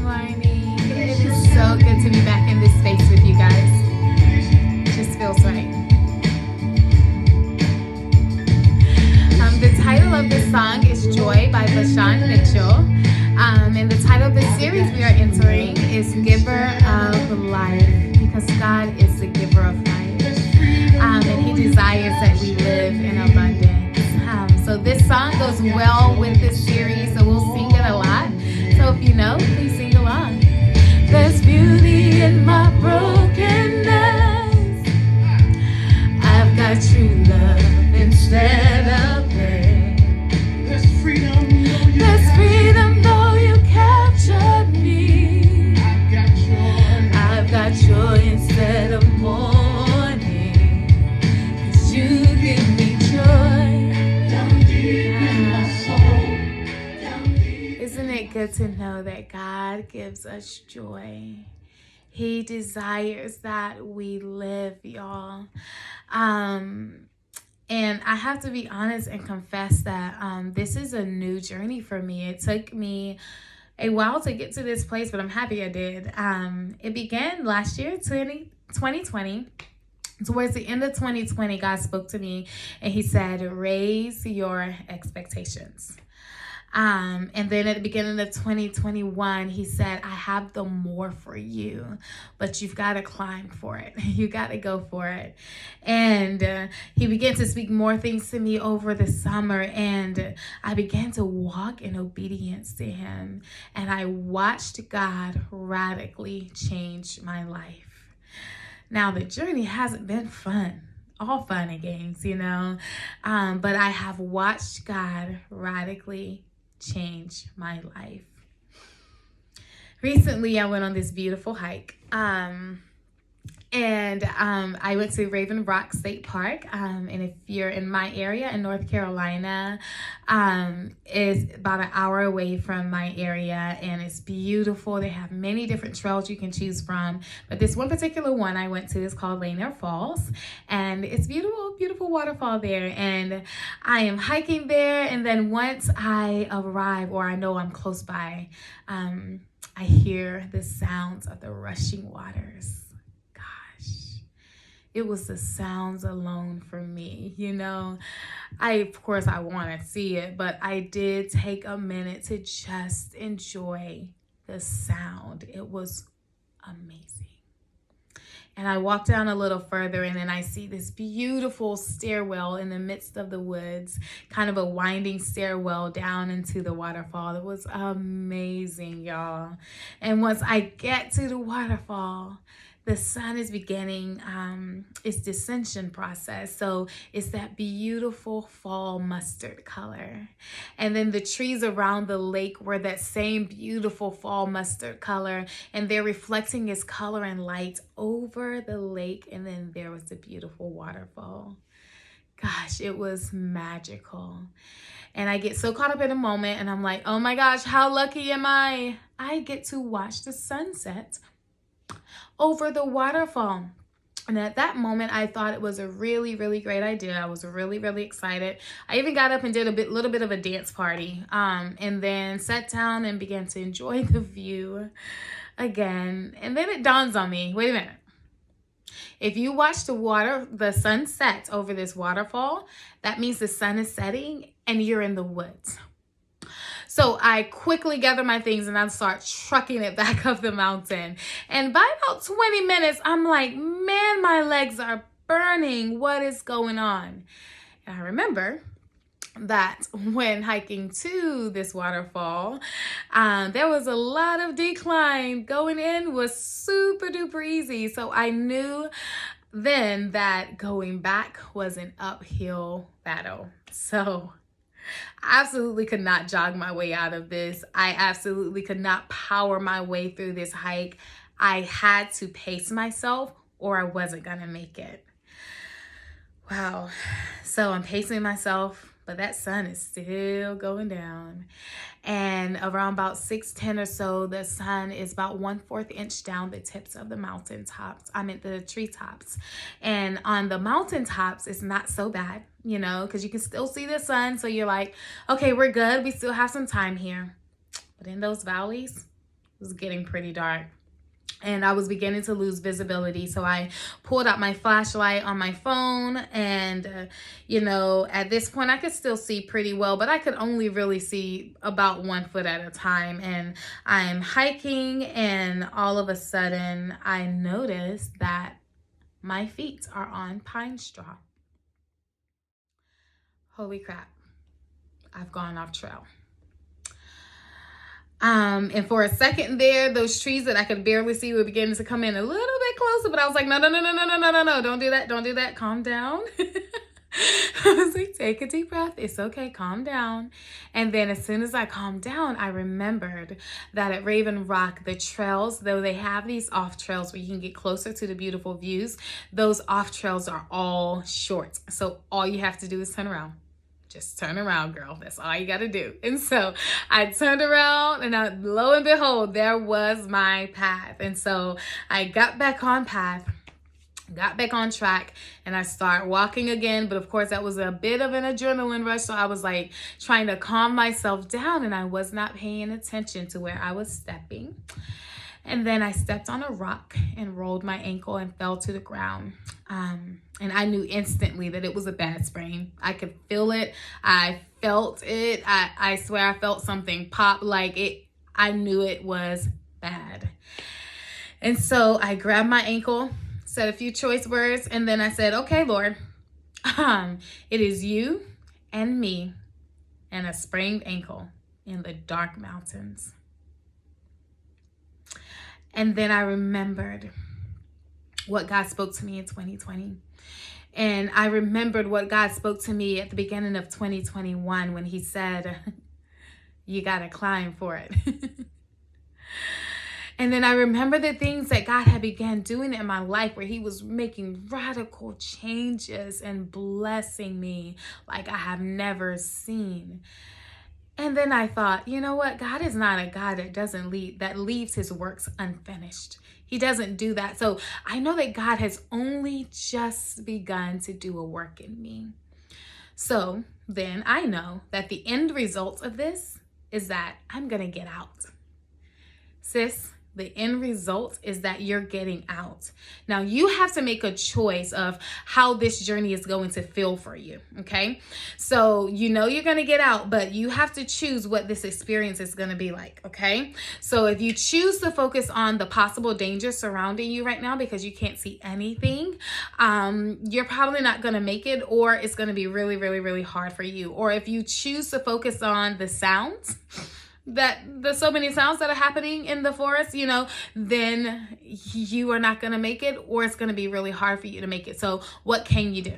morning. It is so good to be back in this space with you guys. It just feels right. The title of this song is Joy by Vashawn Mitchell. And the title of the series we are entering is Giver of Life, because God is the giver of life. And He desires that we live in abundance. So this song goes well with this series, so we'll sing it a lot. So if you know, please sing along. There's beauty in my brokenness. I've got true love instead of pain. There's freedom. There's freedom though you captured me. I've got joy instead of mourning. 'Cause you give me joy. Isn't it good to know that God gives us joy? He desires that we live, y'all. And I have to be honest and confess that this is a new journey for me. It took me a while to get to this place, but I'm happy I did. It began last year, 2020. Towards the end of 2020, God spoke to me and He said, raise your expectations. And then at the beginning of 2021, He said, I have the more for you, but you've got to climb for it. You got to go for it. And He began to speak more things to me over the summer, and I began to walk in obedience to Him. And I watched God radically change my life. Now, the journey hasn't been fun. All fun and games, you know, but I have watched God radically change my life. Recently, I went on this beautiful hike, and I went to Raven Rock State Park, and if you're in my area in North Carolina, is about an hour away from my area, and it's beautiful. They have many different trails you can choose from, but this one particular one I went to is called Lanier Falls, and it's beautiful, beautiful waterfall there, and I am hiking there, and then once I arrive, or I know I'm close by, I hear the sounds of the rushing waters. It was the sounds alone for me, you know. Of course, I want to see it, but I did take a minute to just enjoy the sound. It was amazing. And I walked down a little further, and then I see this beautiful stairwell in the midst of the woods, kind of a winding stairwell down into the waterfall. It was amazing, y'all. And once I get to the waterfall, the sun is beginning its descension process. So it's that beautiful fall mustard color. And then the trees around the lake were that same beautiful fall mustard color. And they're reflecting its color and light over the lake. And then there was the beautiful waterfall. Gosh, it was magical. And I get so caught up in a moment, and I'm like, oh my gosh, how lucky am I? I get to watch the sunset over the waterfall. And at that moment, I thought it was a really, really great idea. I was really, really excited. I even got up and did a little bit of a dance party, and then sat down and began to enjoy the view again. And then it dawns on me, wait a minute. If you watch the sun set over this waterfall, that means the sun is setting and you're in the woods. So I quickly gather my things and I start trucking it back up the mountain. And by about 20 minutes, I'm like, man, my legs are burning. What is going on? And I remember that when hiking to this waterfall, there was a lot of decline. Going in was super duper easy. So I knew then that going back was an uphill battle. So I absolutely could not jog my way out of this. I absolutely could not power my way through this hike. I had to pace myself or I wasn't going to make it. Wow. So I'm pacing myself, but that sun is still going down. And around about 6:10 or so, the sun is about 1/4 inch down the tips of the mountaintops. The treetops. And on the mountaintops, it's not so bad, you know, because you can still see the sun. So you're like, okay, we're good. We still have some time here. But in those valleys, was getting pretty dark. And I was beginning to lose visibility. So I pulled out my flashlight on my phone. And, at this point, I could still see pretty well, but I could only really see about 1 foot at a time. And I'm hiking, and all of a sudden, I noticed that my feet are on pine straw. Holy crap, I've gone off trail. And for a second there, those trees that I could barely see were beginning to come in a little bit closer, but I was like, no, don't do that, calm down. I was like, take a deep breath, it's okay, calm down. And then as soon as I calmed down, I remembered that at Raven Rock, the trails, though they have these off trails where you can get closer to the beautiful views, those off trails are all short. So all you have to do is turn around. Just turn around, girl. That's all you got to do. And so I turned around, and lo and behold, there was my path. And so I got back on path, got back on track, and I started walking again. But of course, that was a bit of an adrenaline rush. So I was like trying to calm myself down, and I was not paying attention to where I was stepping. And then I stepped on a rock and rolled my ankle and fell to the ground. And I knew instantly that it was a bad sprain. I could feel it. I felt it. I swear I felt something pop like it. I knew it was bad. And so I grabbed my ankle, said a few choice words, and then I said, okay, Lord, it is you and me and a sprained ankle in the dark mountains. And then I remembered what God spoke to me in 2020. And I remembered what God spoke to me at the beginning of 2021 when he said, you got to climb for it. And then I remember the things that God had began doing in my life, where he was making radical changes and blessing me like I have never seen. And then I thought, you know what? God is not a God that leaves his works unfinished. He doesn't do that. So I know that God has only just begun to do a work in me. So then I know that the end result of this is that I'm going to get out. Sis, the end result is that you're getting out. Now, you have to make a choice of how this journey is going to feel for you, okay? So you're going to get out, but you have to choose what this experience is going to be like, okay? So if you choose to focus on the possible danger surrounding you right now because you can't see anything, you're probably not going to make it, or it's going to be really, really, really hard for you. Or if you choose to focus on the sounds, there's so many sounds that are happening in the forest, then you are not going to make it, or it's going to be really hard for you to make it. So what can you do?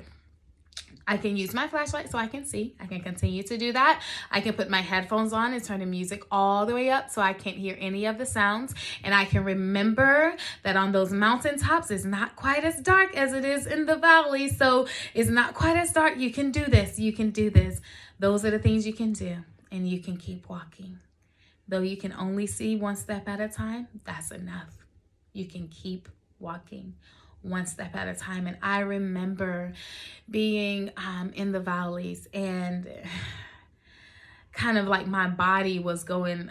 I can use my flashlight so I can see. I can continue to do that. I can put my headphones on and turn the music all the way up so I can't hear any of the sounds. And I can remember that on those mountaintops, it's not quite as dark as it is in the valley. So it's not quite as dark. You can do this. You can do this. Those are the things you can do, and you can keep walking. Though you can only see one step at a time, that's enough. You can keep walking one step at a time. And I remember being in the valleys, and kind of like my body was going,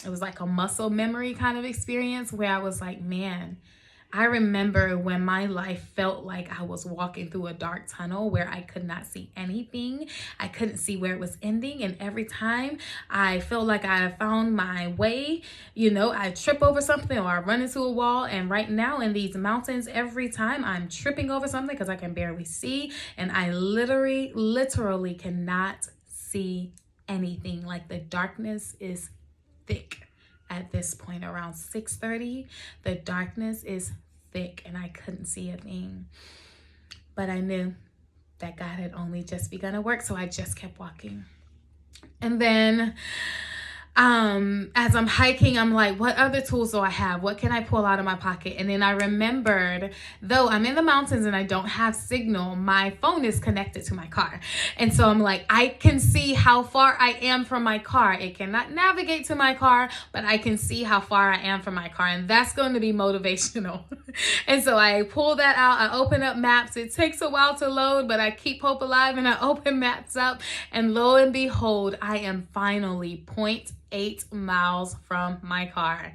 it was like a muscle memory kind of experience where I was like, man, I remember when my life felt like I was walking through a dark tunnel where I could not see anything. I couldn't see where it was ending. And every time I felt like I found my way, I trip over something or I run into a wall. And right now in these mountains, every time I'm tripping over something because I can barely see, and I literally cannot see anything. Like, the darkness is thick. At this point, around 6:30, the darkness is thick and I couldn't see a thing. But I knew that God had only just begun to work, so I just kept walking. And then as I'm hiking, I'm like, what other tools do I have? What can I pull out of my pocket? And then I remembered, though I'm in the mountains and I don't have signal, my phone is connected to my car. And so I'm like, I can see how far I am from my car. It cannot navigate to my car, but I can see how far I am from my car. And that's going to be motivational. And so I pull that out. I open up maps. It takes a while to load, but I keep hope alive and I open maps up. And lo and behold, I am finally point 8 miles from my car.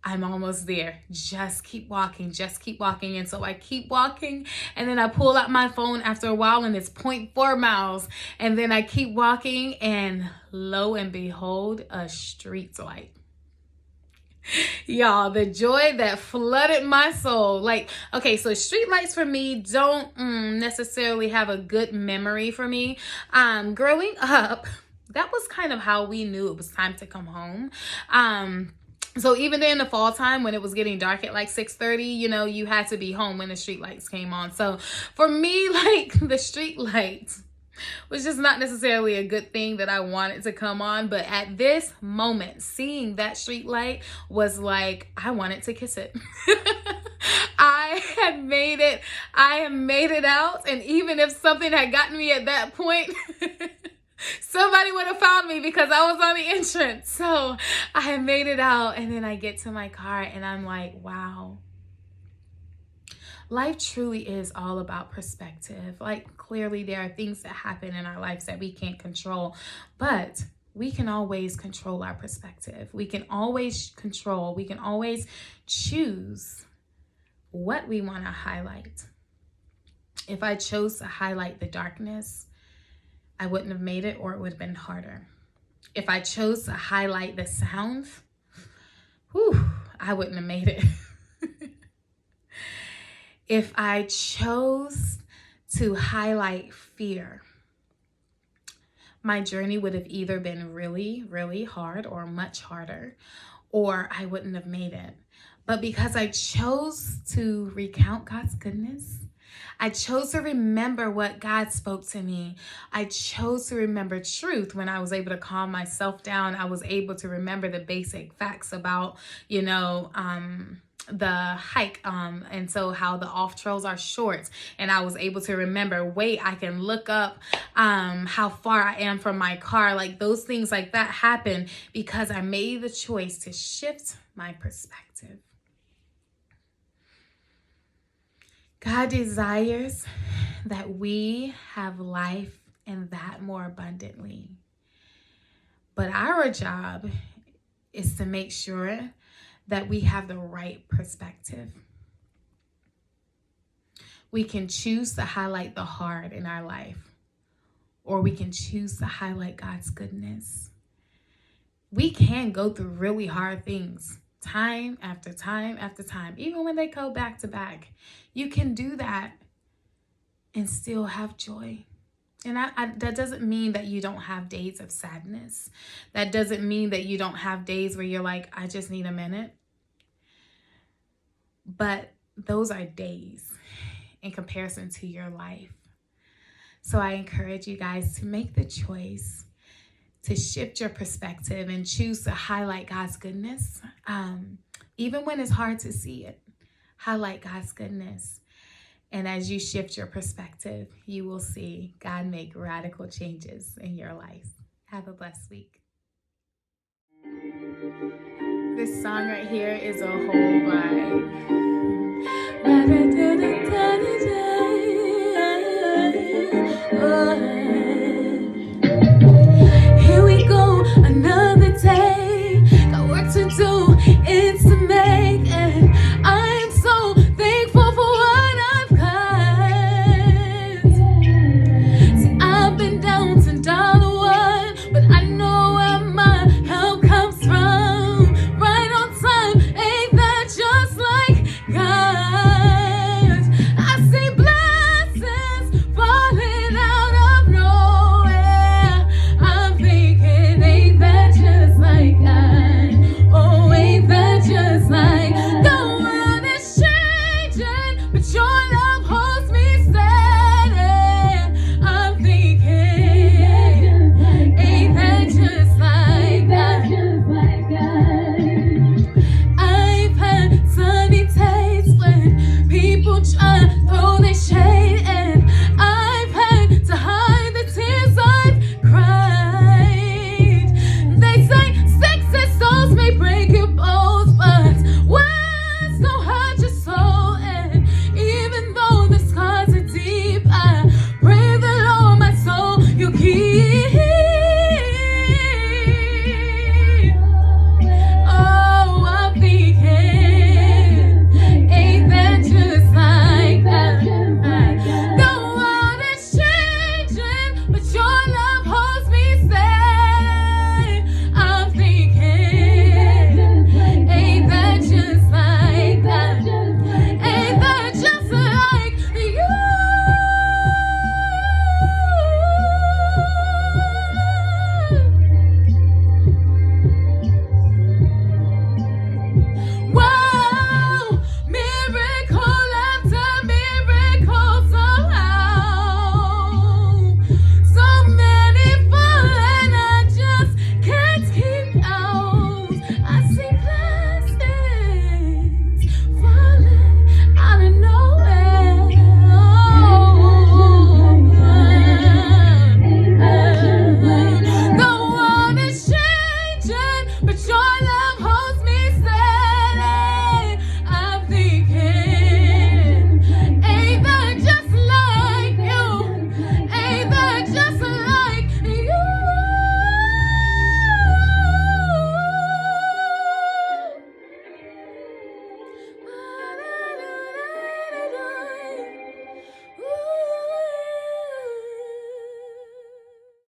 I'm almost there. Just keep walking, just keep walking. And so I keep walking, and then I pull out my phone after a while and it's 0.4 miles. And then I keep walking, and lo and behold, a street light. Y'all, the joy that flooded my soul. Like, okay, so street lights for me don't necessarily have a good memory for me. Growing up, that was kind of how we knew it was time to come home. So even in the fall time when it was getting dark at like 6:30, you know, you had to be home when the street lights came on. So for me, like, the street lights was just not necessarily a good thing that I wanted to come on. But at this moment, seeing that street light was like, I wanted to kiss it. I had made it out. And even if something had gotten me at that point, somebody would have found me because I was on the entrance. So I had made it out, and then I get to my car and I'm like, wow. Life truly is all about perspective. Like, clearly there are things that happen in our lives that we can't control, but we can always control our perspective. We can always choose what we want to highlight. If I chose to highlight the darkness, I wouldn't have made it, or it would have been harder. If I chose to highlight the sound, I wouldn't have made it. If I chose to highlight fear, my journey would have either been really, really hard or much harder, or I wouldn't have made it. But because I chose to recount God's goodness, I chose to remember what God spoke to me. I chose to remember truth. When I was able to calm myself down, I was able to remember the basic facts about, the hike, and so how the off trails are short. And I was able to remember, wait, I can look up how far I am from my car. Like, those things like that happen because I made the choice to shift my perspective. God desires that we have life and that more abundantly. But our job is to make sure that we have the right perspective. We can choose to highlight the hard in our life, or we can choose to highlight God's goodness. We can go through really hard things time after time after time, even when they go back to back. You can do that and still have joy. And that doesn't mean that you don't have days of sadness. That doesn't mean that you don't have days where you're like, I just need a minute. But those are days in comparison to your life. So I encourage you guys to make the choice to shift your perspective and choose to highlight God's goodness. Even when it's hard to see it, highlight God's goodness. And as you shift your perspective, you will see God make radical changes in your life. Have a blessed week. This song right here is a whole vibe. Here we go, another day. Got work to do. It's